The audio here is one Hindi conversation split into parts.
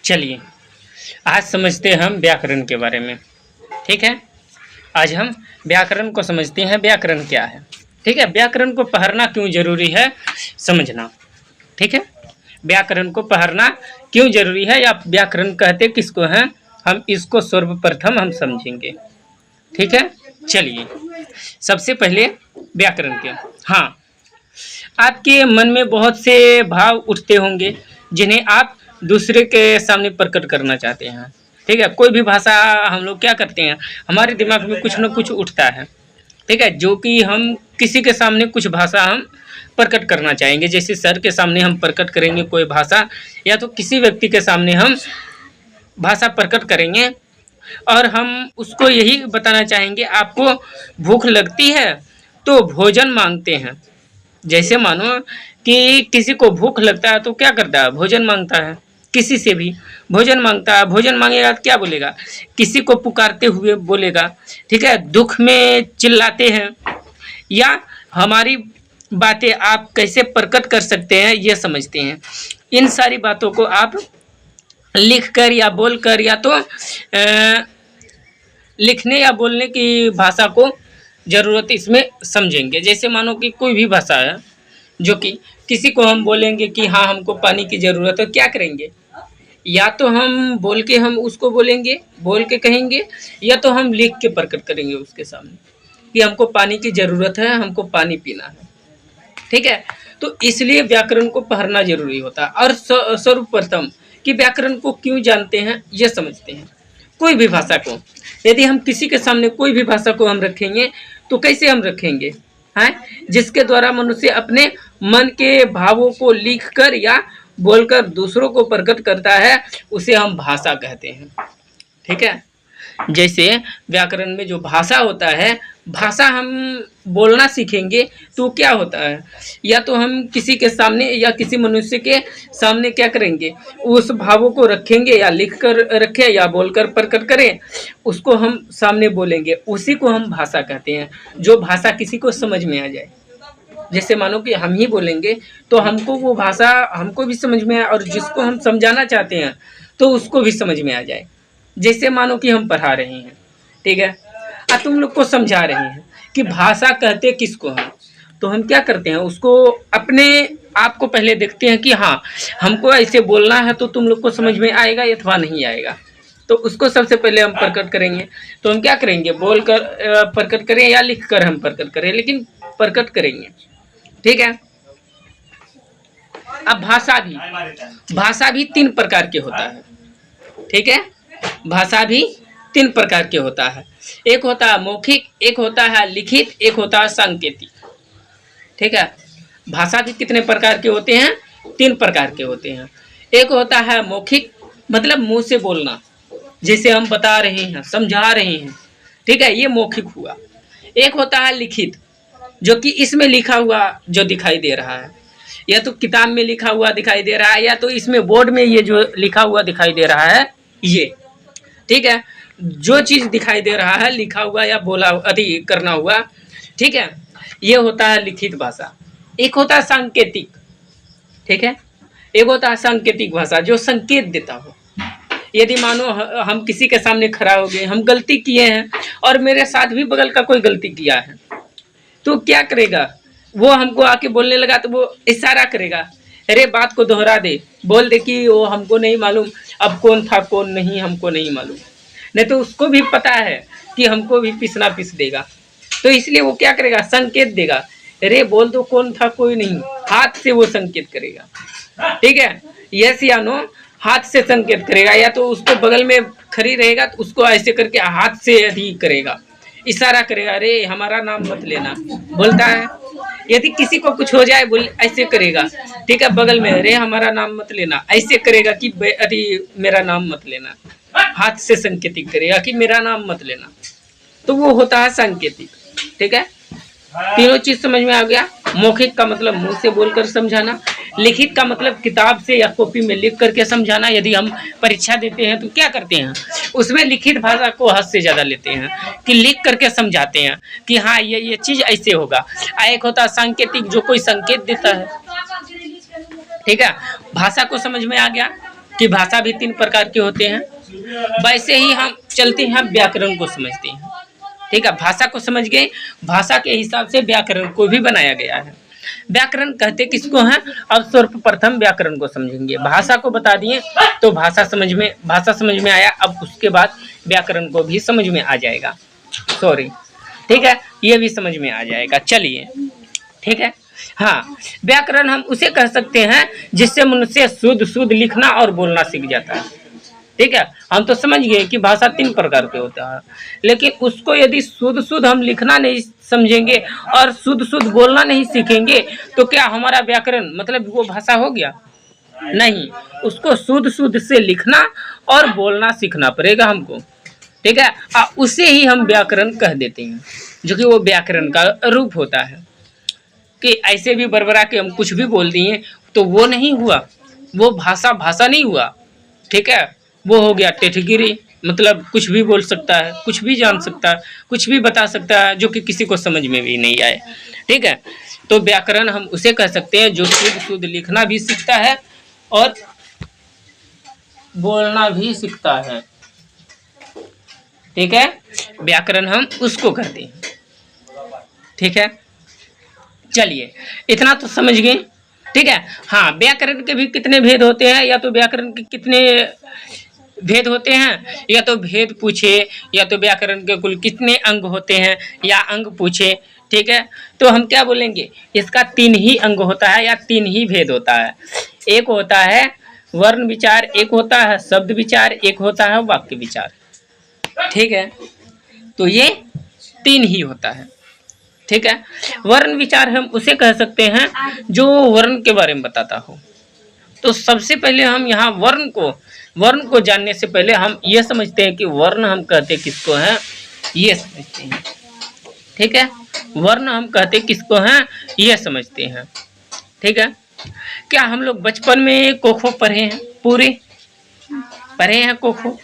चलिए आज समझते हैं हम व्याकरण के बारे में। ठीक है, आज हम व्याकरण को समझते हैं। व्याकरण क्या है? ठीक है, व्याकरण को पढ़ना क्यों जरूरी है समझना। ठीक है, व्याकरण को पढ़ना क्यों जरूरी है या व्याकरण कहते किसको हैं, हम इसको सर्वप्रथम हम समझेंगे। ठीक है, चलिए सबसे पहले व्याकरण के, हाँ, आपके मन में बहुत से भाव उठते होंगे जिन्हें आप दूसरे के सामने प्रकट करना चाहते हैं। ठीक है, कोई भी भाषा हम लोग क्या करते हैं, हमारे दिमाग में कुछ न कुछ उठता है। ठीक है, जो कि हम किसी के सामने कुछ भाषा हम प्रकट करना चाहेंगे। जैसे सर के सामने हम प्रकट करेंगे कोई भाषा, या तो किसी व्यक्ति के सामने हम भाषा प्रकट करेंगे और हम उसको यही बताना चाहेंगे आपको भूख लगती है तो भोजन मांगते हैं। जैसे मानो कि किसी को भूख लगता है तो क्या करता है, भोजन मांगता है। किसी से भी भोजन मांगता है, भोजन मांगेगा तो क्या बोलेगा, किसी को पुकारते हुए बोलेगा। ठीक है, दुख में चिल्लाते हैं, या हमारी बातें आप कैसे प्रकट कर सकते हैं ये समझते हैं। इन सारी बातों को आप लिख कर या बोल कर, या तो लिखने या बोलने की भाषा को ज़रूरत इसमें समझेंगे। जैसे मानो कि कोई भी भाषा है जो कि किसी को हम बोलेंगे कि हाँ हमको पानी की ज़रूरत है, क्या करेंगे, या तो हम बोल के हम उसको बोलेंगे, बोल के कहेंगे, या तो हम लिख के प्रकट करेंगे उसके सामने कि हमको पानी की ज़रूरत है, हमको पानी पीना है। ठीक है, तो इसलिए व्याकरण को पढ़ना जरूरी होता है। और सर्वप्रथम कि व्याकरण को क्यों जानते हैं ये समझते हैं। कोई भी भाषा को यदि हम किसी के सामने कोई भी भाषा को हम रखेंगे तो कैसे हम रखेंगे, हैं, जिसके द्वारा मनुष्य अपने मन के भावों को लिखकर या बोलकर दूसरों को प्रकट करता है, उसे हम भाषा कहते हैं। ठीक है, जैसे व्याकरण में जो भाषा होता है, भाषा हम बोलना सीखेंगे तो क्या होता है, या तो हम किसी के सामने या किसी मनुष्य के सामने क्या करेंगे, उस भावों को रखेंगे, या लिख कर रखें या बोलकर प्रकट करें, उसको हम सामने बोलेंगे, उसी को हम भाषा कहते हैं। जो भाषा किसी को समझ में आ जाए, जैसे मानो कि हम ही बोलेंगे तो हमको वो भाषा हमको भी समझ में आए और जिसको हम समझाना चाहते हैं तो उसको भी समझ में आ जाए। जैसे मानो कि हम पढ़ा रहे हैं, ठीक है, और तुम लोग को समझा रहे हैं कि भाषा कहते किसको हैं, तो हम क्या करते हैं, उसको अपने आप को पहले देखते हैं कि हाँ हमको ऐसे बोलना है तो तुम लोग को समझ में आएगा अथवा नहीं आएगा। तो उसको सबसे पहले हम प्रकट करेंगे। तो हम क्या करेंगे, बोल कर प्रकट करें या लिख कर हम प्रकट करें, लेकिन प्रकट करेंगे। ठीक है, अब भाषा भी 3 प्रकार के होता है। ठीक है, भाषा भी 3 प्रकार के होता है। एक होता है मौखिक, एक होता है लिखित, एक होता है सांकेतिक। ठीक है, भाषा भी कितने प्रकार के होते हैं, 3 प्रकार के होते हैं। एक होता है मौखिक, मतलब मुंह से बोलना, जैसे हम बता रहे हैं, समझा रहे हैं। ठीक है, ये मौखिक हुआ। एक होता है लिखित, जो कि इसमें लिखा हुआ जो दिखाई दे रहा है, या तो किताब में लिखा हुआ दिखाई दे रहा है, या तो इसमें बोर्ड में ये जो लिखा हुआ दिखाई दे रहा है ये। ठीक है, जो चीज़ दिखाई दे रहा है लिखा हुआ या बोला अति करना हुआ, ठीक है, ये होता है लिखित भाषा। एक होता है सांकेतिक। ठीक है, एक होता है सांकेतिक भाषा जो संकेत देता हो। यदि मानो हम किसी के सामने खड़ा हो गए, हम गलती किए हैं और मेरे साथ भी बगल का कोई गलती किया है, तो क्या करेगा, वो हमको आके बोलने लगा तो वो इशारा करेगा, अरे बात को दोहरा दे, बोल दे कि वो हमको नहीं मालूम, अब कौन था कौन नहीं हमको नहीं मालूम। नहीं तो उसको भी पता है कि हमको भी पिसना पिस देगा, तो इसलिए वो क्या करेगा, संकेत देगा, अरे बोल दो कौन था कोई नहीं, हाथ से वो संकेत करेगा। ठीक है, यस या नो हाथ से संकेत करेगा, या तो उसको बगल में खड़ी रहेगा तो उसको ऐसे करके हाथ से अधिक करेगा, इशारा करेगा, अरे हमारा नाम मत लेना, बोलता है। यदि किसी को कुछ हो जाए बोल ऐसे करेगा, ठीक है, बगल में, अरे हमारा नाम मत लेना, ऐसे करेगा कि अरे मेरा नाम मत लेना, हाथ से संकेतिक करेगा कि मेरा नाम मत लेना। तो वो होता है सांकेतिक। ठीक है, तीनों चीज समझ में आ गया। मौखिक का मतलब मुंह से बोलकर समझाना, लिखित का मतलब किताब से या कॉपी में लिख करके समझाना। यदि हम परीक्षा देते हैं तो क्या करते हैं, उसमें लिखित भाषा को हद से ज़्यादा लेते हैं कि लिख करके समझाते हैं कि हाँ ये चीज़ ऐसे होगा। एक होता है सांकेतिक जो कोई संकेत देता है। ठीक है, भाषा को समझ में आ गया। कि भाषा भी 3 प्रकार के होते हैं, वैसे ही हम चलते हैं व्याकरण को समझते हैं। ठीक है, भाषा को समझ गए, भाषा के हिसाब से व्याकरण को भी बनाया गया है। व्याकरण कहते किसको हैं? अब सर्वप्रथम व्याकरण को समझेंगे। भाषा को बता दिए तो भाषा समझ में आया, अब उसके बाद व्याकरण को भी समझ में आ जाएगा। सॉरी, ठीक है, ये भी समझ में आ जाएगा। चलिए, ठीक है। हाँ, व्याकरण हम उसे कह सकते हैं जिससे मनुष्य शुद्ध लिखना और बोलना सीख जाता है। ठीक है, हम तो समझ गए कि भाषा 3 प्रकार के होता है, लेकिन उसको यदि शुद्ध हम लिखना नहीं समझेंगे और शुद्ध बोलना नहीं सीखेंगे तो क्या हमारा व्याकरण मतलब वो भाषा हो गया? नहीं, उसको शुद्ध से लिखना और बोलना सीखना पड़ेगा हमको। ठीक है, उसे ही हम व्याकरण कह देते हैं, जो कि वो व्याकरण का रूप होता है। कि ऐसे भी बरबरा के हम कुछ भी बोल दिए तो वो नहीं हुआ, वो भाषा नहीं हुआ। ठीक है, वो हो गया टेठगिरी, मतलब कुछ भी बोल सकता है, कुछ भी जान सकता है, कुछ भी बता सकता है, जो कि किसी को समझ में भी नहीं आए। ठीक है, तो व्याकरण हम उसे कह सकते हैं जो शुद्ध लिखना भी सीखता है और बोलना भी सीखता है। ठीक है, व्याकरण हम उसको कहते हैं। ठीक है, चलिए, इतना तो समझ गए। ठीक है, हाँ, व्याकरण के भी कितने भेद होते हैं, या तो व्याकरण के कितने भेद होते हैं, या तो भेद पूछे, या तो व्याकरण के कुल कितने अंग होते हैं, या अंग पूछे। ठीक है, तो हम क्या बोलेंगे, इसका 3 ही अंग होता है या 3 ही भेद होता है। एक होता है वर्ण विचार, एक होता है शब्द विचार, एक होता है वाक्य विचार। ठीक है, तो ये 3 ही होता है। ठीक है, वर्ण विचार हम उसे कह सकते हैं जो वर्ण के बारे में बताता हो। तो सबसे पहले हम यहाँ वर्ण को जानने से पहले हम ये समझते हैं कि वर्ण हम कहते किसको हैं, ये समझते हैं। ठीक है, वर्ण हम कहते किसको हैं, ये समझते हैं। ठीक है, क्या हम लोग बचपन में कोखो पढ़े हैं? पूरे पढ़े हैं कोखो।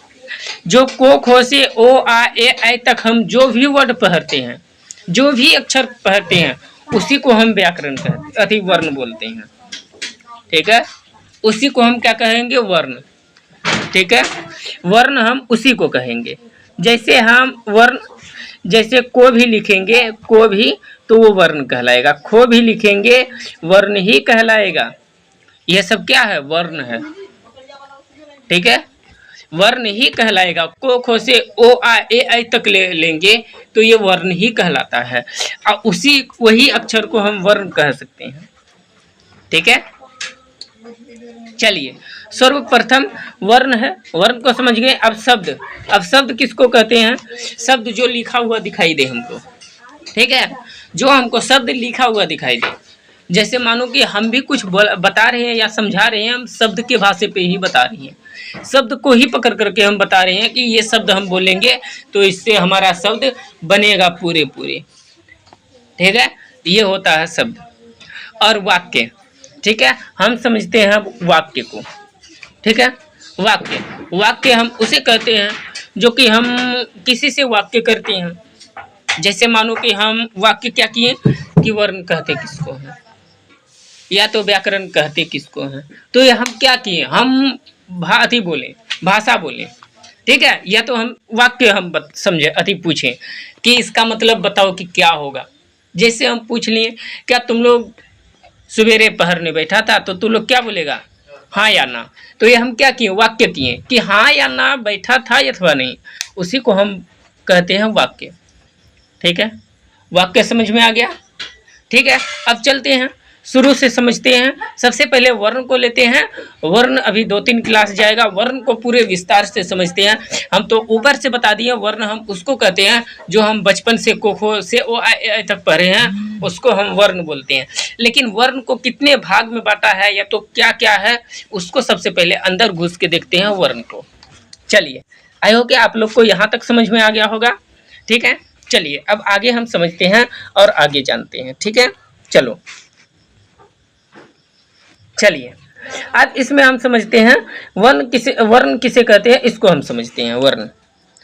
जो कोखो से ओ आ ए ऐ तक हम जो भी वर्ड पढ़ते हैं, जो भी अक्षर पढ़ते हैं, उसी को हम व्याकरण कहते, अति वर्ण बोलते हैं। ठीक है, उसी को हम क्या कहेंगे, वर्ण। ठीक है, वर्ण हम उसी को कहेंगे। जैसे हम वर्ण, जैसे को भी लिखेंगे, को भी, तो वो वर्ण कहलाएगा। खो भी लिखेंगे, वर्ण ही कहलाएगा। यह सब क्या है, वर्ण है। ठीक है, वर्ण ही कहलाएगा। को खो से ओ आ ए ऐ तक लेंगे तो ये वर्ण ही कहलाता है, और वही अक्षर को हम वर्ण कह सकते हैं। ठीक है, चलिए, सर्वप्रथम वर्ण है, वर्ण को समझ गए। अब शब्द किसको कहते हैं? शब्द जो लिखा हुआ दिखाई दे हमको। ठीक है, जो हमको शब्द लिखा हुआ दिखाई दे। जैसे मानो कि हम भी कुछ बता रहे हैं या समझा रहे हैं, हम शब्द के भाषा पे ही बता रहे हैं, शब्द को ही पकड़ करके हम बता रहे हैं कि ये शब्द हम बोलेंगे तो इससे हमारा शब्द बनेगा पूरे। ठीक है, ये होता है शब्द। और वाक्य, ठीक है, हम समझते हैं वाक्य को। ठीक है, वाक्य हम उसे कहते हैं जो कि हम किसी से वाक्य करते हैं। जैसे मानो कि हम वाक्य क्या किए कि वर्ण कहते किसको हैं, या तो व्याकरण कहते किसको हैं, तो ये हम क्या किए, हम भाषा बोले। ठीक है, या तो हम वाक्य हम समझे, अति पूछे कि इसका मतलब बताओ कि क्या होगा। जैसे हम पूछ लिए, क्या तुम लोग सवेरे पढ़ने बैठा था, तो तुम लोग क्या बोलेगा, हाँ या ना। तो ये हम क्या किए, वाक्य किए कि हाँ या ना बैठा था अथवा नहीं, उसी को हम कहते हैं वाक्य। ठीक है, वाक्य समझ में आ गया। ठीक है, अब चलते हैं, शुरू से समझते हैं। सबसे पहले वर्ण को लेते हैं। वर्ण अभी 2-3 क्लास जाएगा, वर्ण को पूरे विस्तार से समझते हैं। हम तो ऊपर से बता दिए, वर्ण हम उसको कहते हैं जो हम बचपन से कोखो से ओ आ ए ऐ तक पढ़े हैं, उसको हम वर्ण बोलते हैं। लेकिन वर्ण को कितने भाग में बांटा है, या तो क्या क्या है, उसको सबसे पहले अंदर घुस के देखते हैं वर्ण को। चलिए, आई होप कि आप लोग को यहाँ तक समझ में आ गया होगा। ठीक है, चलिए अब आगे हम समझते हैं और आगे जानते हैं। ठीक है, चलिए अब इसमें हम समझते हैं वर्ण किसे कहते हैं, इसको हम समझते हैं वर्ण।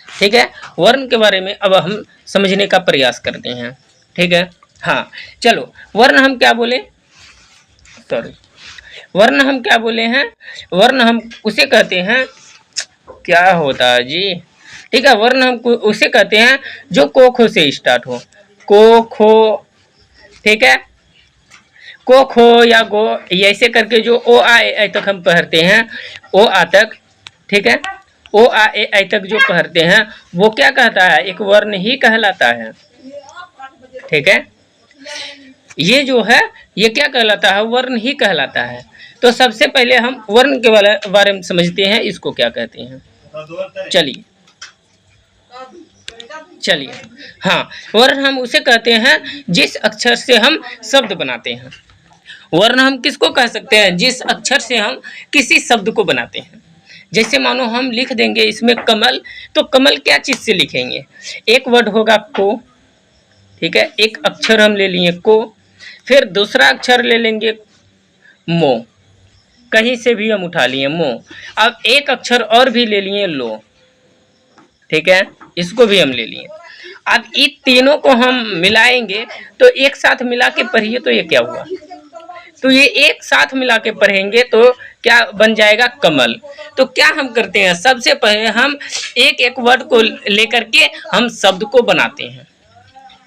ठीक है, वर्ण के बारे में अब हम समझने का प्रयास करते हैं। ठीक है, हाँ, चलो, वर्ण हम क्या बोले, सॉरी, वर्ण हम क्या बोले हैं, वर्ण हम उसे कहते हैं, क्या होता है जी, ठीक है, वर्ण हम उसे कहते हैं जो को खो से स्टार्ट हो, को खो, ठीक है, को खो या गो, ऐसे करके जो ओ आ ए तक हम पढ़ते हैं, ओ आ तक, ठीक है, ओ आ ए तक जो पढ़ते हैं वो क्या कहता है, एक वर्ण ही कहलाता है, ठीक है, ये जो है ये क्या कहलाता है, वर्ण ही कहलाता है। तो सबसे पहले हम वर्ण के बारे में समझते हैं, इसको क्या कहते हैं, चलिए चलिए, हाँ, वर्ण हम उसे कहते हैं जिस अक्षर से हम शब्द बनाते हैं। वर्ण हम किसको कह सकते हैं, जिस अक्षर से हम किसी शब्द को बनाते हैं। जैसे मानो हम लिख देंगे इसमें कमल, तो कमल क्या चीज से लिखेंगे, एक वर्ड होगा को, ठीक है, एक अक्षर हम ले लिए को, फिर दूसरा अक्षर ले लेंगे मो, कहीं से भी हम उठा लिए मो, अब एक अक्षर और भी ले लिए लो, ठीक है, इसको भी हम ले लिए। अब इन तीनों को हम मिलाएंगे तो एक साथ मिला के पढ़िए, तो ये क्या हुआ, तो ये एक साथ मिला के पढ़ेंगे तो क्या बन जाएगा, कमल। तो क्या हम करते हैं, सबसे पहले हम एक एक वर्ड को लेकर के हम शब्द को बनाते हैं,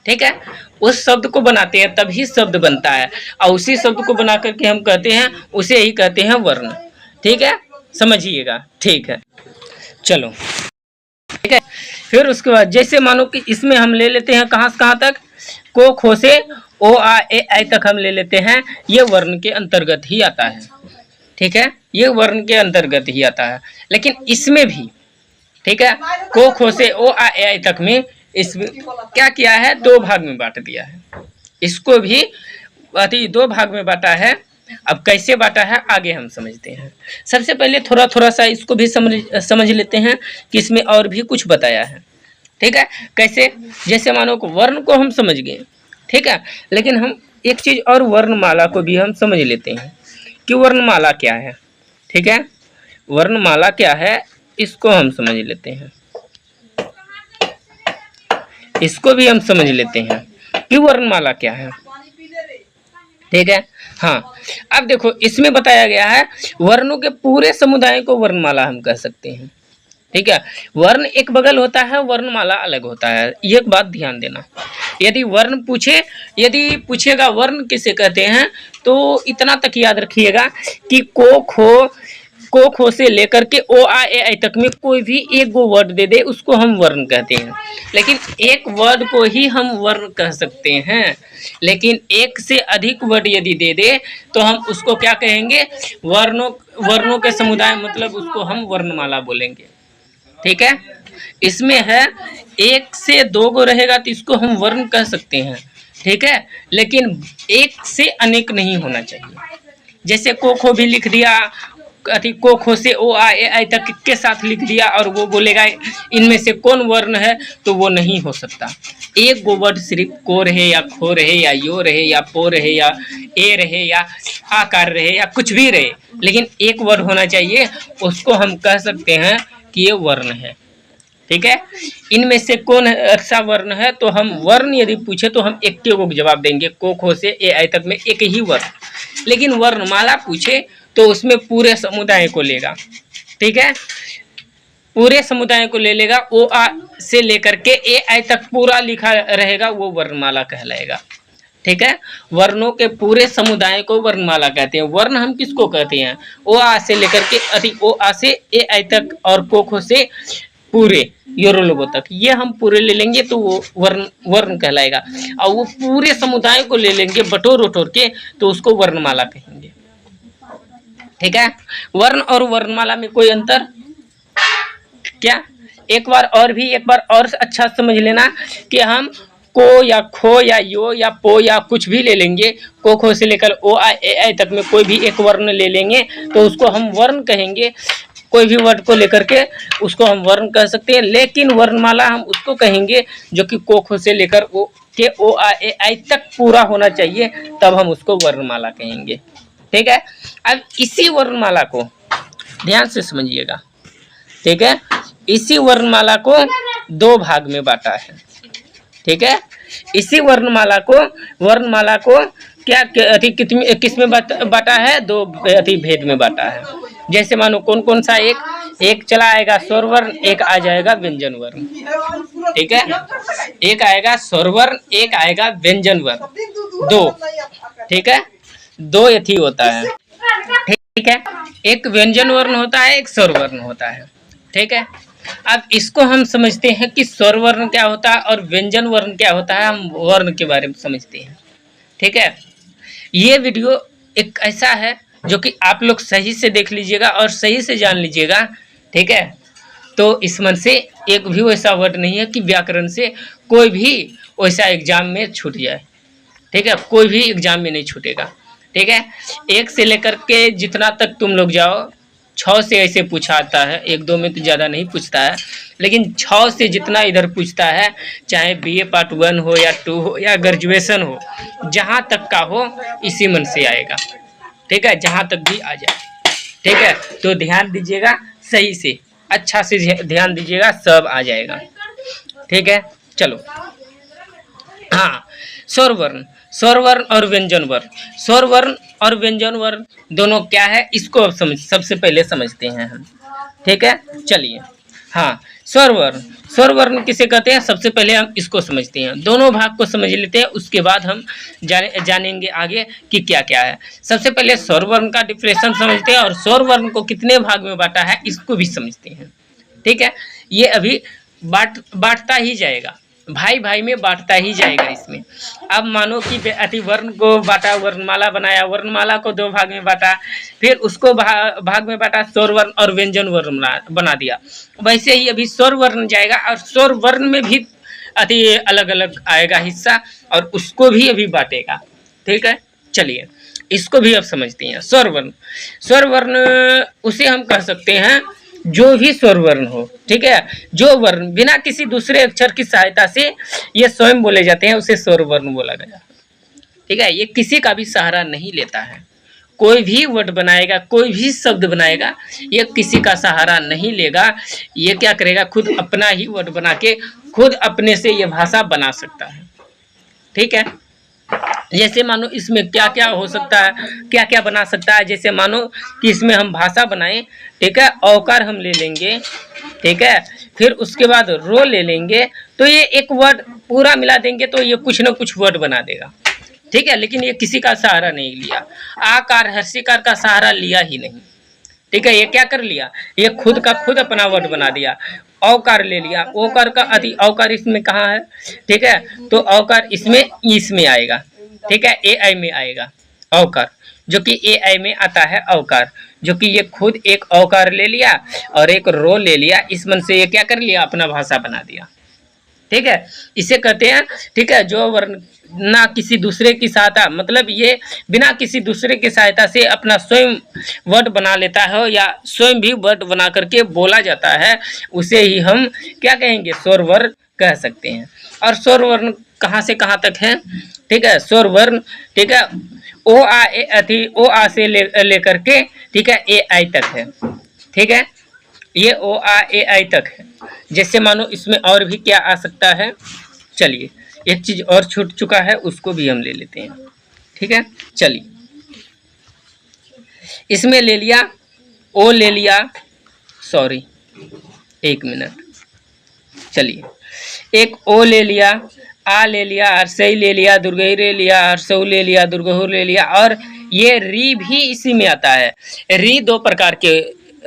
ठीक है, उस शब्द को बनाते हैं तभी शब्द बनता है, और उसी शब्द को बना करके हम कहते हैं, उसे ही कहते हैं वर्ण, ठीक है, समझिएगा, ठीक है, चलो, ठीक है। फिर उसके बाद जैसे मानो कि इसमें हम ले लेते हैं कहाँ से कहाँ तक, को खो से ओ आ ए आई तक हम ले लेते हैं, ये वर्ण के अंतर्गत ही आता है, ठीक है, ये वर्ण के अंतर्गत ही आता है। लेकिन इसमें भी, ठीक है, को खो से ओ आ ए आई तक में इसमें क्या किया है, दो भाग में बांट दिया है, इसको भी दो भाग में बांटा है। अब कैसे बांटा है आगे हम समझते हैं। सबसे पहले थोड़ा थोड़ा सा इसको भी समझ लेते हैं कि इसमें और भी कुछ बताया है, ठीक है, कैसे, जैसे मानो को वर्ण को हम समझ गए, ठीक है, लेकिन हम एक चीज और वर्णमाला को भी हम समझ लेते हैं कि वर्णमाला क्या है, ठीक है, वर्णमाला क्या है इसको हम समझ लेते हैं, इसको भी हम समझ लेते हैं कि वर्णमाला क्या है, ठीक है। हाँ, अब देखो इसमें बताया गया है वर्णों के पूरे समुदाय को वर्णमाला हम कह सकते हैं, ठीक है, वर्ण एक बगल होता है, वर्णमाला अलग होता है, ये एक बात ध्यान देना। यदि वर्ण पूछे, यदि पूछेगा वर्ण किसे कहते हैं, तो इतना तक याद रखिएगा कि को खो से लेकर के ओ आ ए आई तक में कोई भी एक गो वर्ड दे दे उसको हम वर्ण कहते हैं। लेकिन एक वर्ड को ही हम वर्ण कह सकते हैं, लेकिन एक से अधिक वर्ड यदि दे दे तो हम उसको क्या कहेंगे, वर्णों के समुदाय, मतलब उसको हम वर्णमाला बोलेंगे, ठीक है। इसमें है एक से दो गो रहेगा तो इसको हम वर्ण कह सकते हैं, ठीक है, लेकिन एक से अनेक नहीं होना चाहिए। जैसे को खो भी लिख दिया, को खो से ओ आ ए आई तक के साथ लिख दिया और वो बोलेगा इनमें से कौन वर्ण है, तो वो नहीं हो सकता। एक गो वर्ड सिर्फ को रहे या खो रहे या यो रहे या पो रहे या ए रहे या आकार रहे या कुछ भी रहे, लेकिन एक वर्ड होना चाहिए, उसको हम कह सकते हैं कि ये वर्ण है, ठीक है। इनमें से कौन ऐसा वर्ण है, तो हम वर्ण यदि पूछे तो हम एक को जवाब देंगे, को खो से ए आई तक में एक ही वर्ण। लेकिन वर्णमाला पूछे तो उसमें पूरे समुदाय को लेगा, ठीक है, पूरे समुदाय को ले लेगा, ओ आ से लेकर के ए आई तक पूरा लिखा रहेगा, वो वर्णमाला कहलाएगा, ठीक है। वर्णों के पूरे समुदाय को वर्णमाला कहते हैं। वर्ण हम किसको कहते हैं, ओ आ से लेकर के ओ आ से ए आई तक और को खो से पूरे योरो लोगों तक, ये हम पूरे ले लेंगे तो वो वर्ण कहलाएगा। और वो पूरे समुदाय को ले लेंगे बटोर उटोर के तो उसको वर्णमाला कहेंगे, ठीक है। वर्ण और वर्णमाला में कोई अंतर क्या, एक बार और अच्छा समझ लेना कि हम को या खो या यो या पो या कुछ भी ले लेंगे, को खो से लेकर ओ आ ए आई तक में कोई भी एक वर्ण ले लेंगे तो उसको हम वर्ण कहेंगे। कोई भी वर्ड को लेकर के उसको हम वर्ण कह सकते हैं, लेकिन वर्णमाला हम उसको कहेंगे जो कि को खो से लेकर ओ आ ए आई तक पूरा होना चाहिए, तब हम उसको वर्णमाला कहेंगे, ठीक है। अब इसी वर्णमाला को ध्यान से समझिएगा, ठीक है, इसी वर्णमाला को दो भाग में बांटा है, ठीक है, इसी वर्णमाला को क्या अति किस में बांटा है, दो अति भेद में बांटा है। जैसे मानो कौन कौन सा, एक चला आएगा स्वर वर्ण, एक आ जाएगा व्यंजन वर्ण। ठीक है, एक आएगा स्वर वर्ण, एक आएगा व्यंजन वर्ण, दो। ठीक है, दो यथी होता है। ठीक है, एक व्यंजन वर्ण होता है, एक स्वर वर्ण होता है। ठीक है, अब इसको हम समझते हैं कि स्वर वर्ण क्या होता है और व्यंजन वर्ण क्या होता है, हम वर्ण के बारे में समझते हैं। ठीक है, ये वीडियो एक ऐसा है जो कि आप लोग सही से देख लीजिएगा और सही से जान लीजिएगा। ठीक है, तो इसमें से एक भी वैसा वर्ड नहीं है कि व्याकरण से कोई भी वैसा एग्जाम में छूट जाए। ठीक है, कोई भी एग्जाम में नहीं छूटेगा। ठीक है, एक से लेकर के जितना तक तुम लोग जाओ, 6 से ऐसे पूछा आता है, 1-2 में तो ज़्यादा नहीं पूछता है, लेकिन 6 से जितना इधर पूछता है, चाहे BA पार्ट 1 हो या 2 हो या ग्रेजुएशन हो, जहाँ तक का हो इसी मन से आएगा। ठीक है, जहाँ तक भी आ जाए। ठीक है, तो ध्यान दीजिएगा सही से, अच्छा से ध्यान दीजिएगा, सब आ जाएगा। ठीक है, चलो। हाँ, स्वर वर्ण, स्वर वर्ण और व्यंजन वर्ण। स्वर वर्ण और व्यंजन वर्ण दोनों क्या है, इसको अब सबसे पहले समझते हैं हम। ठीक है, चलिए। हाँ, स्वर वर्ण, स्वर वर्ण किसे कहते हैं, सबसे पहले हम इसको समझते हैं। दोनों भाग को समझ लेते हैं, उसके बाद हम जानेंगे आगे कि क्या क्या है। सबसे पहले स्वर वर्ण का डिफरेंशिएशन समझते हैं और स्वर वर्ण को कितने भाग में बांटा है इसको भी समझते हैं। ठीक है, ये अभी बांटता ही जाएगा, भाई भाई में बांटता ही जाएगा इसमें। अब मानो कि अति वर्ण को बांटा, वर्णमाला बनाया, वर्णमाला को 2 भाग में बांटा, फिर उसको भाग में बांटा, स्वर वर्ण और व्यंजन वर्ण बना दिया। वैसे ही अभी स्वर वर्ण जाएगा और स्वर वर्ण में भी अति अलग अलग आएगा हिस्सा और उसको भी अभी बांटेगा। ठीक है, चलिए इसको भी अब समझते हैं। स्वर वर्ण, स्वर वर्ण उसे हम कह सकते हैं जो भी स्वर वर्ण हो। ठीक है, जो वर्ण बिना किसी दूसरे अक्षर की सहायता से ये स्वयं बोले जाते हैं, उसे स्वर वर्ण बोला गया। ठीक है, ये किसी का भी सहारा नहीं लेता है। कोई भी वर्ड बनाएगा, कोई भी शब्द बनाएगा, ये किसी का सहारा नहीं लेगा। ये क्या करेगा, खुद अपना ही वर्ड बना के खुद अपने से ये भाषा बना सकता है। ठीक है, जैसे मानो इसमें क्या क्या हो सकता है, क्या क्या बना सकता है। जैसे मानो कि इसमें हम भाषा बनाएं, ठीक है, औकार हम ले लेंगे, ठीक है, फिर उसके बाद रो ले लेंगे, तो ये एक वर्ड पूरा मिला देंगे तो ये कुछ ना कुछ वर्ड बना देगा। ठीक है, लेकिन ये किसी का सहारा नहीं लिया, आकार हर्षिकार का सहारा लिया ही नहीं। ठीक है, ये क्या कर लिया, ये खुद का खुद अपना वर्ड बना दिया। औकार ले लिया, औकार का अति औकार इसमें कहाँ है, ठीक है, तो औकार इसमें आएगा। ठीक है, AI में आएगा औकार, जो कि AI में आता है औकार, जो कि ये खुद एक औकार ले लिया और एक रो ले लिया, इस मन से ये क्या कर लिया, अपना भाषा बना दिया। ठीक है, इसे कहते हैं, ठीक है, जो वर्ण ना किसी दूसरे की सहायता, मतलब ये बिना किसी दूसरे की सहायता से अपना स्वयं वर्ड बना लेता है या स्वयं भी वर्ड बना करके बोला जाता है, उसे ही हम क्या कहेंगे, स्वर वर्ण कह सकते हैं। और स्वर वर्ण कहाँ से कहाँ तक है, ठीक है, स्वर वर्ण, ठीक है, ओ आ से लेकर के, ठीक है, AI तक है। ठीक है, ये OAI तक है। जैसे मानो इसमें और भी क्या आ सकता है, चलिए एक चीज और छूट चुका है, उसको भी हम ले लेते हैं। ठीक है, चलिए इसमें ले लिया, ओ ले लिया, सॉरी 1 मिनट, चलिए एक ओ ले लिया, आ ले लिया, अरसई ले लिया, दुर्गई ले लिया, अरसऊ ले लिया, दुर्गहुर ले लिया, और ये री भी इसी में आता है। री 2 प्रकार के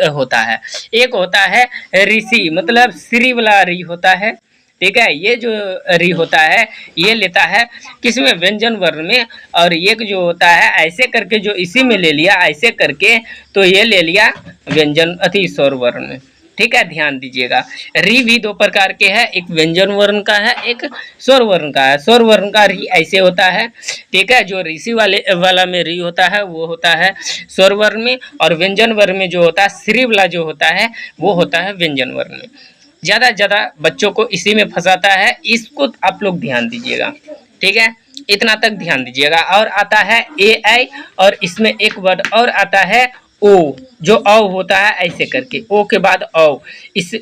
होता है, एक होता है ऋषि, मतलब श्री वाला री होता है। ठीक है, ये जो री होता है ये लेता है किसमें, व्यंजन वर्ण में, और एक जो होता है ऐसे करके जो इसी में ले लिया ऐसे करके, तो ये ले लिया व्यंजन अति स्वर वर्ण में। ठीक है, ध्यान दीजिएगा, री भी 2 प्रकार के हैं, एक व्यंजन वर्ण का है, एक स्वर वर्ण का है। स्वर वर्ण का री ऐसे होता है, ठीक है, जो ऋषि वाला में री होता है वो होता है स्वर वर्ण में, और व्यंजन वर्ण में जो होता है श्री वाला जो होता है वो होता है व्यंजन वर्ण में। ज़्यादा बच्चों को इसी में फंसाता है, इसको आप लोग ध्यान दीजिएगा। ठीक है, इतना तक ध्यान दीजिएगा। और आता है AI, और इसमें एक वर्ड और आता है ओ, जो औ होता है ऐसे करके, ओ के बाद औ,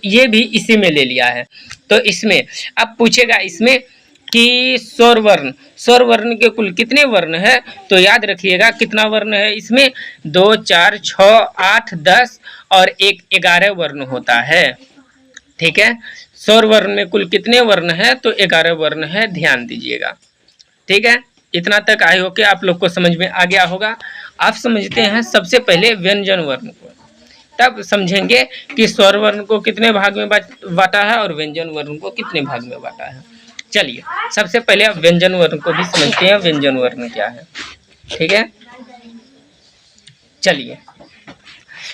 ये भी इसी में ले लिया है। तो इसमें अब पूछेगा, इसमें कि स्वर वर्ण, स्वर वर्ण के कुल कितने वर्ण है, तो याद रखिएगा कितना वर्ण है इसमें, 2, 4, 6, 8, 10 और 1, 11 वर्ण होता है। ठीक है, स्वर वर्ण में कुल कितने वर्ण है, तो 11 वर्ण है, ध्यान दीजिएगा। ठीक है, इतना तक आई हो के आप लोग को समझ में आ गया होगा। आप समझते हैं सबसे पहले व्यंजन वर्ण को, तब समझेंगे कि स्वर वर्ण को कितने भाग में बांटा है और व्यंजन वर्ण को कितने भाग में बांटा है। चलिए सबसे पहले आप व्यंजन वर्ण को भी समझते हैं, व्यंजन वर्ण क्या है। ठीक है, चलिए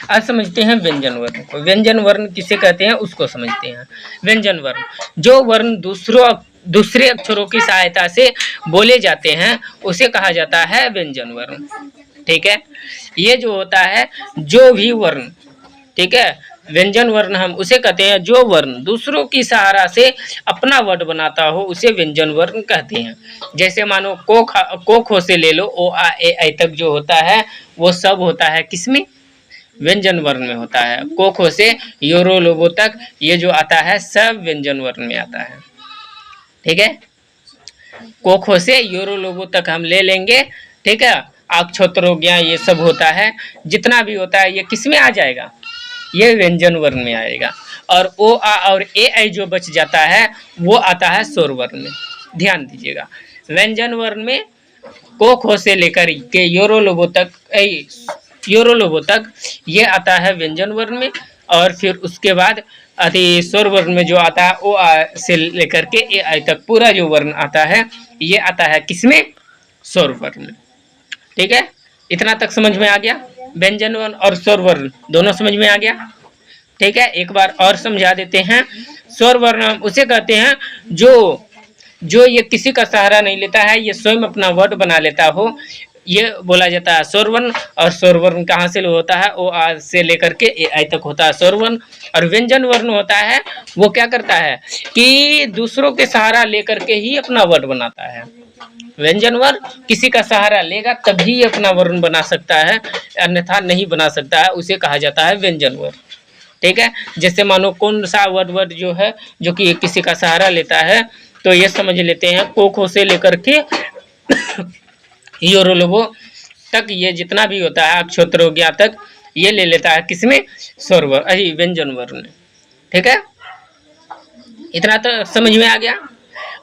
आज समझते हैं व्यंजन वर्ण को। व्यंजन वर्ण किसे कहते हैं उसको समझते हैं। व्यंजन वर्ण, जो वर्ण दूसरे अक्षरों की सहायता से बोले जाते हैं उसे कहा जाता है व्यंजन वर्ण। ठीक है, ये जो होता है जो भी वर्ण, ठीक है, व्यंजन वर्ण हम उसे कहते हैं जो वर्ण दूसरों की सहारा से अपना वर्ड बनाता हो उसे व्यंजन वर्ण कहते हैं। जैसे मानो को खो से ले लो, ओ आ ए ऐ तक जो होता है वो सब होता है किसमें, व्यंजन वर्ण में होता है। को खो से योरो लोबो तक ये जो आता है सब व्यंजन वर्ण में आता है। ठीक है, को खो से योरो लोबो तक हम ले लेंगे। ठीक है, अक्षोत्रोज्ञा ये सब होता है, जितना भी होता है ये किस में आ जाएगा, ये व्यंजन वर्ण में आएगा। और ओ आ और ए ऐ जो बच जाता है वो आता है स्वर वर्ण में। ध्यान दीजिएगा, व्यंजन वर्ण में को खो से लेकर के योरो लोबो तक ये आता है व्यंजन वर्ण में। और फिर उसके बाद स्वर वर्ण में जो आता है ओ आ से लेकर के ए ऐ तक पूरा जो वर्ण आता है ये आता है किसमें, स्वर वर्ण में। ठीक है, इतना तक समझ में आ गया, व्यंजन वर्ण और स्वर वर्ण दोनों समझ में आ गया। ठीक है, एक बार और समझा देते हैं। स्वर वर्ण हम उसे कहते हैं जो ये किसी का सहारा नहीं लेता है, ये स्वयं अपना वर्ड बना लेता हो, ये बोला जाता है स्वर वर्ण। और स्वर वर्ण कहाँ से होता है, ओ आ से लेकर के ए ऐ तक होता है स्वर वर्ण। और व्यंजन वर्ण होता है वो क्या करता है कि दूसरों के सहारा लेकर के ही अपना वर्ड बनाता है। व्यंजन वर्ण किसी का सहारा लेगा तभी अपना वर्ण बना सकता है, अन्यथा नहीं बना सकता है, उसे कहा जाता है व्यंजन वर्ण। ठीक है, जैसे मानो कौन सा वर्ड जो है जो कि किसी का सहारा लेता है, तो ये समझ लेते हैं को खो से लेकर के योरो लोबो तक ये जितना भी होता है अक्षोत्रोज्ञा तक ये ले लेता है किसमें, स्वर वर्ण व्यंजन वर्ण। ठीक है, इतना तो समझ में आ गया।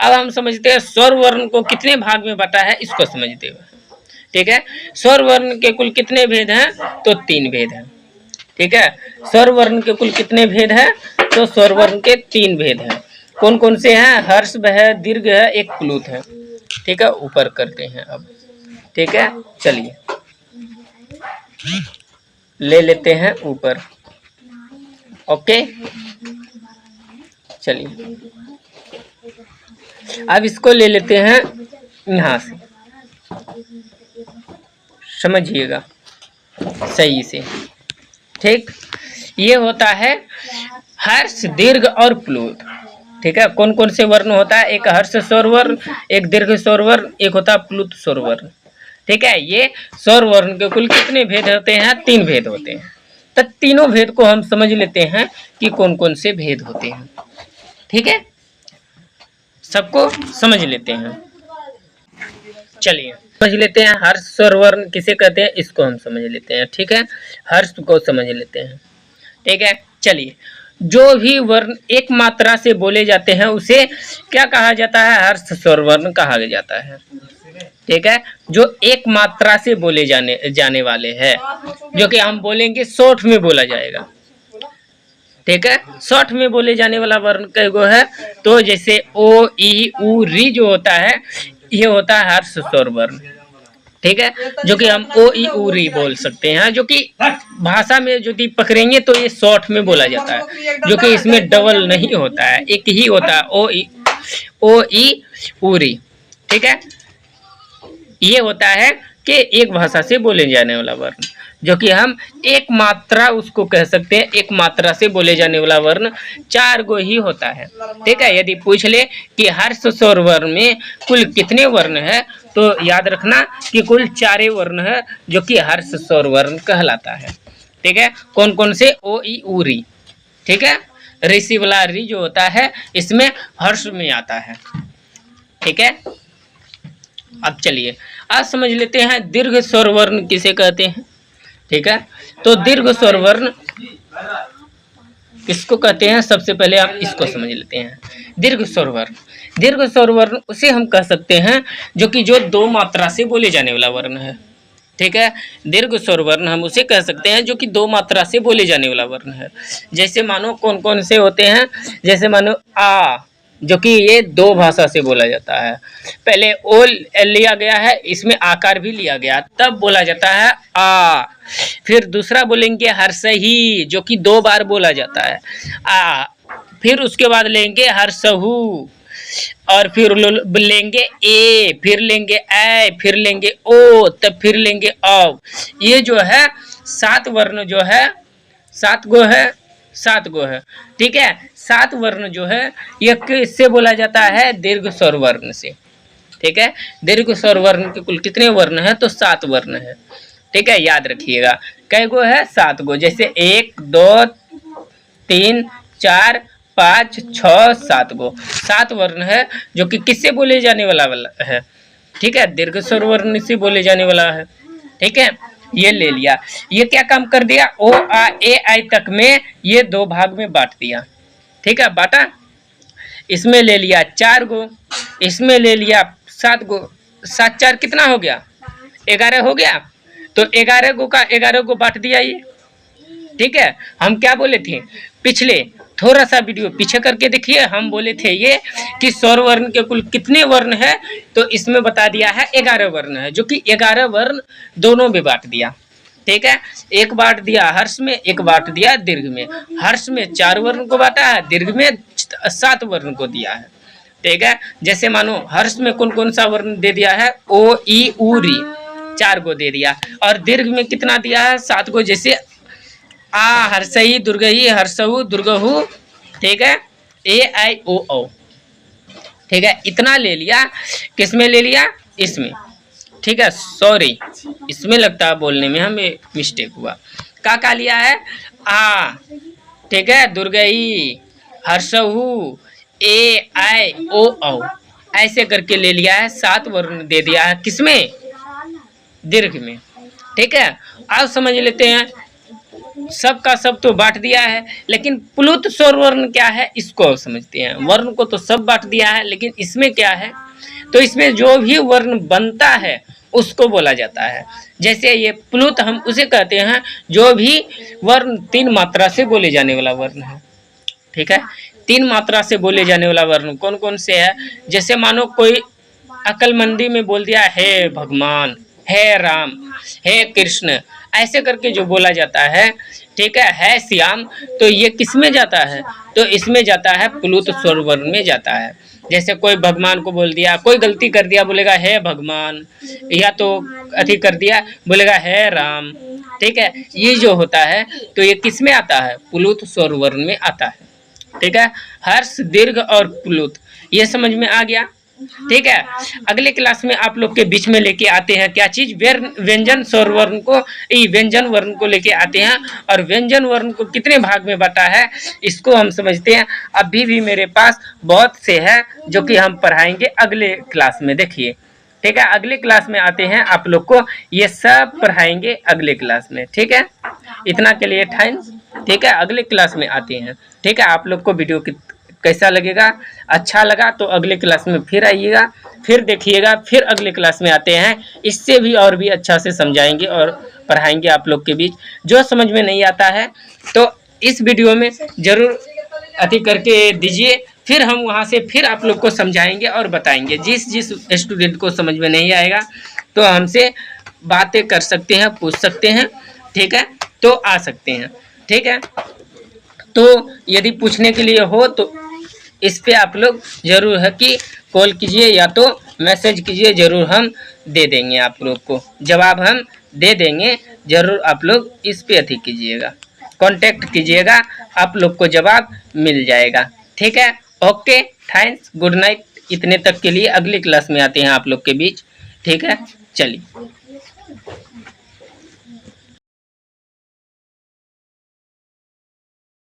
अब हम समझते हैं स्वर वर्ण को कितने भाग में बांटा है, इसको समझते हुए। ठीक है, स्वर वर्ण के कुल कितने भेद हैं, तो 3 भेद हैं। ठीक है, स्वर वर्ण के कुल कितने भेद हैं, तो स्वर वर्ण के 3 भेद हैं। कौन कौन से हैं, हर्ष है, दीर्घ है, एक प्लुत है। ठीक है, ऊपर करते हैं अब। ठीक है, चलिए ले लेते हैं ऊपर। ओके, चलिए अब इसको ले लेते हैं यहाँ से, समझिएगा सही से। ठीक, ये होता है हर्ष, दीर्घ और प्लुत। ठीक है, कौन कौन से वर्ण होता है, एक हर्ष स्वर वर्ण, एक दीर्घ स्वर वर्ण, एक होता है प्लुत स्वर वर्ण। ठीक है, ये स्वर वर्ण के कुल कितने भेद होते हैं, 3 भेद होते हैं। तो तीनों भेद को हम समझ लेते हैं कि कौन कौन से भेद होते हैं। ठीक है, सबको समझ लेते हैं। चलिए समझ लेते हैं हर्ष स्वर वर्ण किसे कहते हैं, इसको हम समझ लेते हैं। ठीक है, हर्ष को समझ लेते हैं। ठीक है, चलिए जो भी वर्ण एक मात्रा से बोले जाते हैं उसे क्या कहा जाता है, हर्ष स्वर वर्ण कहा जाता है। ठीक है, जो एक मात्रा से बोले जाने वाले हैं, जो कि हम बोलेंगे शॉर्ट में बोला जाएगा। ठीक है, शॉर्ट में बोले जाने वाला वर्ण कैगो है, तो जैसे ओ ई उ री जो होता है ये होता है हर्ष स्वर वर्ण। ठीक है, जो कि हम ओ ई उ री बोल सकते हैं, जो कि भाषा में यदि पकड़ेंगे तो ये शॉर्ट में बोला जाता है, जो कि इसमें डबल नहीं होता है, एक ही होता है ओ ई उ री। ठीक है, ये होता है कि एक भाषा से बोले जाने वाला वर्ण, जो कि हम एक मात्रा उसको कह सकते हैं। एक मात्रा से बोले जाने वाला वर्ण 4 गो ही होता है। ठीक है, यदि पूछ ले कि हर्ष स्वर वर्ण में कुल कितने वर्ण है, तो याद रखना कि कुल 4 वर्ण है, जो कि हर्ष स्वर वर्ण कहलाता है। ठीक है, कौन कौन से, ओ ई उ री। ठीक है, ऋषि वाला री जो होता है इसमें हर्ष में आता है। ठीक है। अब चलिए आज समझ लेते हैं दीर्घ स्वर वर्ण किसे कहते हैं। ठीक है, तो दीर्घ स्वर वर्ण किसको कहते हैं, सबसे पहले आप इसको समझ लेते हैं। दीर्घ स्वर वर्ण, दीर्घ स्वर वर्ण उसे हम कह सकते हैं जो कि जो दो मात्रा से बोले जाने वाला वर्ण है। ठीक है, दीर्घ स्वर वर्ण हम उसे कह सकते हैं जो कि दो मात्रा से बोले जाने वाला वर्ण है। जैसे मानो कौन कौन से होते हैं, जैसे मानो आ, जो कि ये दो भाषा से बोला जाता है। पहले ओ लिया गया है, इसमें आकार भी लिया गया, तब बोला जाता है आ। फिर दूसरा बोलेंगे हर्षही, जो कि दो बार बोला जाता है आ। फिर उसके बाद लेंगे हर्षहू, और फिर लेंगे ए, फिर लेंगे ऐ, फिर लेंगे ओ, तब फिर लेंगे औ। ये जो है 7 वर्ण जो है, 7 गो है, 7 गो है। ठीक है, 7 वर्ण जो है ये किससे बोला जाता है, दीर्घ स्वर वर्ण से। ठीक है, दीर्घ स्वर वर्ण के कुल कितने वर्ण हैं, तो 7 वर्ण है। ठीक है, याद रखिएगा कै गो है, 7 गो। जैसे 1 2 3 4 5 6 7 गो, 7 वर्ण है जो कि किससे बोले जाने वाला है। ठीक है, दीर्घ स्वर वर्ण से बोले जाने वाला है। ठीक है, ये ले लिया। ये क्या काम कर दिया, ओ आ ए आई तक में ये 2 भाग में बांट दिया। ठीक है, बांटा। इसमें ले लिया 4 गो, इसमें ले लिया 7 गो। 7 4 कितना हो गया, 11 हो गया। तो 11 गो का 11 गो बांट दिया ये। ठीक है, हम क्या बोले थे पिछले, थोड़ा सा वीडियो पीछे करके देखिए, हम बोले थे ये कि स्वर वर्ण के कुल कितने वर्ण है, तो इसमें बता दिया है 11 वर्ण है, जो कि 11 वर्ण दोनों में बांट दिया। ठीक है, एक बांट दिया हर्ष में, एक बांट दिया दीर्घ में। हर्ष में 4 वर्ण को बांटा है, दीर्घ में 7 वर्ण को दिया है। ठीक है, जैसे मानो हर्ष में कौन कौन सा वर्ण दे दिया है, ओ ई उ री 4 गो दे दिया, और दीर्घ में कितना दिया है, 7 गो। जैसे आ हर्षई दुर्गही हर्षहु दुर्गहु। ठीक है, ए आई ओ औ। ठीक है, इतना ले लिया। किसमें ले लिया, इसमें। ठीक है, सॉरी, इसमें लगता है बोलने में हमें मिस्टेक हुआ। का लिया है, आ। ठीक है, दुर्गई हर्षहु ए आई ओ औ, ऐसे करके ले लिया है। 7 वर्ण दे दिया है किसमें, दीर्घ में। ठीक है, अब समझ लेते हैं, सब का सब तो बांट दिया है, लेकिन प्लुत स्वर वर्ण क्या है इसको समझते हैं। वर्ण को तो सब बांट दिया है, लेकिन इसमें क्या है, तो इसमें जो भी वर्ण बनता है उसको बोला जाता है। जैसे ये प्लुत हम उसे कहते हैं जो भी वर्ण 3 मात्रा से बोले जाने वाला वर्ण है। ठीक है, 3 मात्रा से बोले जाने वाला वर्ण कौन कौन से है, जैसे मानो कोई अकलमंदी में बोल दिया हे भगवान, हे राम, हे कृष्ण, ऐसे करके जो बोला जाता है। ठीक है श्याम, तो ये किस में जाता है, तो इसमें जाता है प्लुत स्वर वर्ण में जाता है। जैसे कोई भगवान को बोल दिया, कोई गलती कर दिया बोलेगा हे भगवान, या तो अति कर दिया बोलेगा हे राम। ठीक है, ये जो होता है तो ये किस में आता है, प्लुत स्वर वर्ण में आता है। ठीक है, हर्ष दीर्घ और प्लुत, ये समझ में आ गया। ठीक है, अगले क्लास में आप लोग के बीच में लेके आते हैं क्या चीज, व्यंजन स्वर वर्ण को, व्यंजन वर्ण को लेके आते हैं, और व्यंजन वर्ण को कितने भाग में बांटा है इसको हम समझते हैं। अभी भी मेरे पास बहुत से है जो कि हम पढ़ाएंगे अगले क्लास में, देखिए। ठीक है, अगले क्लास में आते हैं, आप लोग को ये सब पढ़ाएंगे अगले क्लास में। ठीक है, इतना के लिए थैंक्स। ठीक है, अगले क्लास में आते हैं। ठीक है, आप लोग को वीडियो कैसा लगेगा, अच्छा लगा तो अगले क्लास में फिर आइएगा, फिर देखिएगा, फिर अगले क्लास में आते हैं, इससे भी और भी अच्छा से समझाएंगे और पढ़ाएंगे आप लोग के बीच। जो समझ में नहीं आता है तो इस वीडियो में ज़रूर अति करके दीजिए, फिर हम वहाँ से फिर आप लोग को समझाएंगे और बताएंगे। जिस स्टूडेंट को समझ में नहीं आएगा तो हमसे बातें कर सकते हैं, पूछ सकते हैं। ठीक है, तो आ सकते हैं। ठीक है, तो यदि पूछने के लिए हो तो इस पे आप लोग ज़रूर है कि कॉल कीजिए या तो मैसेज कीजिए, ज़रूर हम दे देंगे आप लोग को जवाब, हम दे देंगे ज़रूर। आप लोग इस पे अति कीजिएगा, कांटेक्ट कीजिएगा, आप लोग को जवाब मिल जाएगा। ठीक है, ओके, थैंक्स, गुड नाइट। इतने तक के लिए अगली क्लास में आते हैं आप लोग के बीच। ठीक है, चलिए।